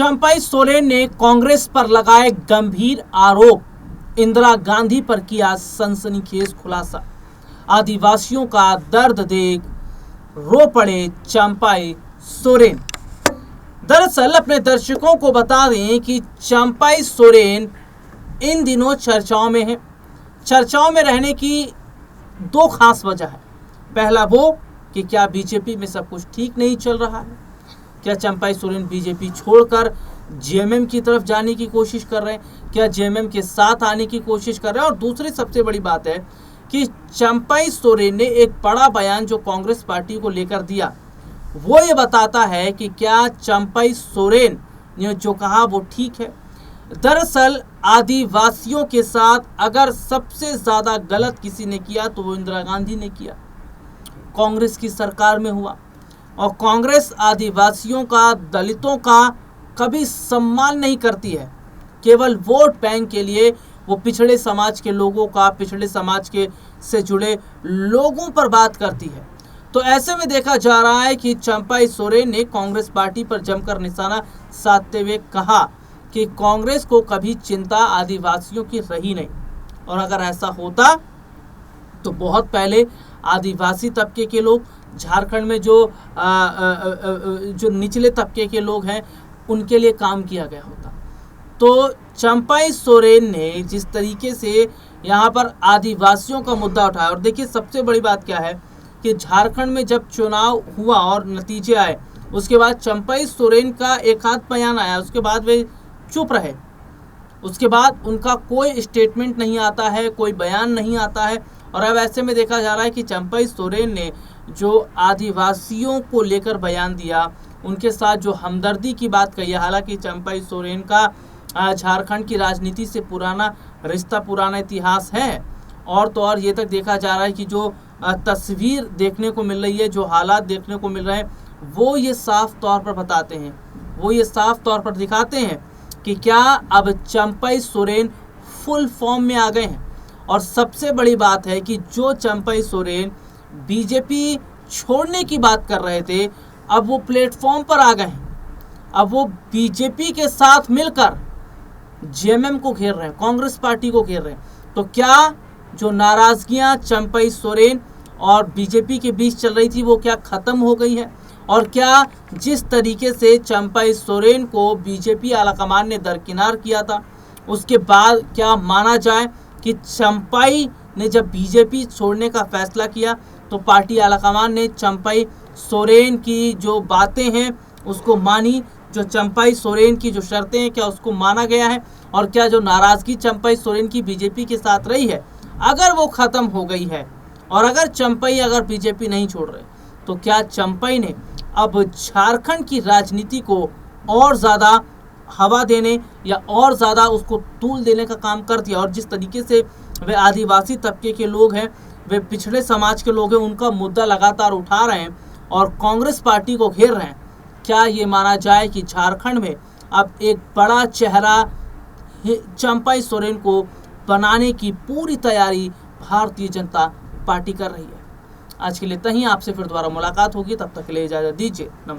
चंपाई सोरेन ने कांग्रेस पर लगाए गंभीर आरोप। इंदिरा गांधी पर किया सनसनीखेज खुलासा। आदिवासियों का दर्द देख रो पड़े चंपाई सोरेन। दरअसल अपने दर्शकों को बता दें कि चंपाई सोरेन इन दिनों चर्चाओं में है। चर्चाओं में रहने की दो खास वजह है। पहला वो कि क्या बीजेपी में सब कुछ ठीक नहीं चल रहा है, क्या चंपाई सोरेन बीजेपी छोड़कर जेएमएम की तरफ जाने की कोशिश कर रहे हैं, क्या जेएमएम के साथ आने की कोशिश कर रहे हैं। और दूसरी सबसे बड़ी बात है कि चंपाई सोरेन ने एक बड़ा बयान जो कांग्रेस पार्टी को लेकर दिया, वो ये बताता है कि क्या चंपाई सोरेन ने जो कहा वो ठीक है। दरअसल आदिवासियों के साथ अगर सबसे ज़्यादा गलत किसी ने किया तो वो इंदिरा गांधी ने किया, कांग्रेस की सरकार में हुआ। और कांग्रेस आदिवासियों का, दलितों का कभी सम्मान नहीं करती है। केवल वोट बैंक के लिए वो पिछड़े समाज के लोगों का, पिछड़े समाज के से जुड़े लोगों पर बात करती है। तो ऐसे में देखा जा रहा है कि चंपाई सोरेन ने कांग्रेस पार्टी पर जमकर निशाना साधते हुए कहा कि कांग्रेस को कभी चिंता आदिवासियों की रही नहीं, और अगर ऐसा होता तो बहुत पहले आदिवासी तबके के लोग, झारखंड में जो निचले तबके के लोग हैं, उनके लिए काम किया गया होता। तो चंपाई सोरेन ने जिस तरीके से यहाँ पर आदिवासियों का मुद्दा उठाया, और देखिए सबसे बड़ी बात क्या है कि झारखंड में जब चुनाव हुआ और नतीजे आए, उसके बाद चंपाई सोरेन का एक आध बयान आया, उसके बाद वे चुप रहे। उसके बाद उनका कोई स्टेटमेंट नहीं आता है, कोई बयान नहीं आता है। और अब ऐसे में देखा जा रहा है कि चंपाई सोरेन ने जो आदिवासियों को लेकर बयान दिया, उनके साथ जो हमदर्दी की बात कही है। हालांकि चंपाई सोरेन का झारखंड की राजनीति से पुराना रिश्ता, पुराना इतिहास है। और तो और ये तक देखा जा रहा है कि जो तस्वीर देखने को मिल रही है, जो हालात देखने को मिल रहे हैं, वो ये साफ तौर पर बताते हैं, वो ये साफ तौर पर दिखाते हैं कि क्या अब चंपाई सोरेन फुल फॉर्म में आ गए हैं। और सबसे बड़ी बात है कि जो चंपाई सोरेन बीजेपी छोड़ने की बात कर रहे थे, अब वो प्लेटफॉर्म पर आ गए हैं। अब वो बीजेपी के साथ मिलकर जेएमएम को घेर रहे हैं, कांग्रेस पार्टी को घेर रहे हैं। तो क्या जो नाराजगियां चंपाई सोरेन और बीजेपी के बीच चल रही थी, वो क्या खत्म हो गई है? और क्या जिस तरीके से चंपाई सोरेन को बीजेपी आलाकमान ने दरकिनार किया था, उसके बाद क्या माना जाए कि चंपाई ने जब बीजेपी छोड़ने का फैसला किया तो पार्टी आलाकमान ने चंपाई सोरेन की जो बातें हैं उसको मानी, जो चंपाई सोरेन की जो शर्तें हैं क्या उसको माना गया है? और क्या जो नाराज़गी चंपाई सोरेन की बीजेपी के साथ रही है, अगर वो ख़त्म हो गई है, और अगर चंपाई बीजेपी नहीं छोड़ रहे, तो क्या चंपाई ने अब झारखंड की राजनीति को और ज़्यादा हवा देने या और ज़्यादा उसको तूल देने का काम कर दिया? और जिस तरीके से वे आदिवासी तबके के लोग हैं, वे पिछड़े समाज के लोग हैं, उनका मुद्दा लगातार उठा रहे हैं और कांग्रेस पार्टी को घेर रहे हैं, क्या ये माना जाए कि झारखंड में अब एक बड़ा चेहरा चंपाई सोरेन को बनाने की पूरी तैयारी भारतीय जनता पार्टी कर रही है? आज के लिए इतना ही। आपसे फिर दोबारा मुलाकात होगी, तब तक के लिए इजाज़त दीजिए। नमस्कार।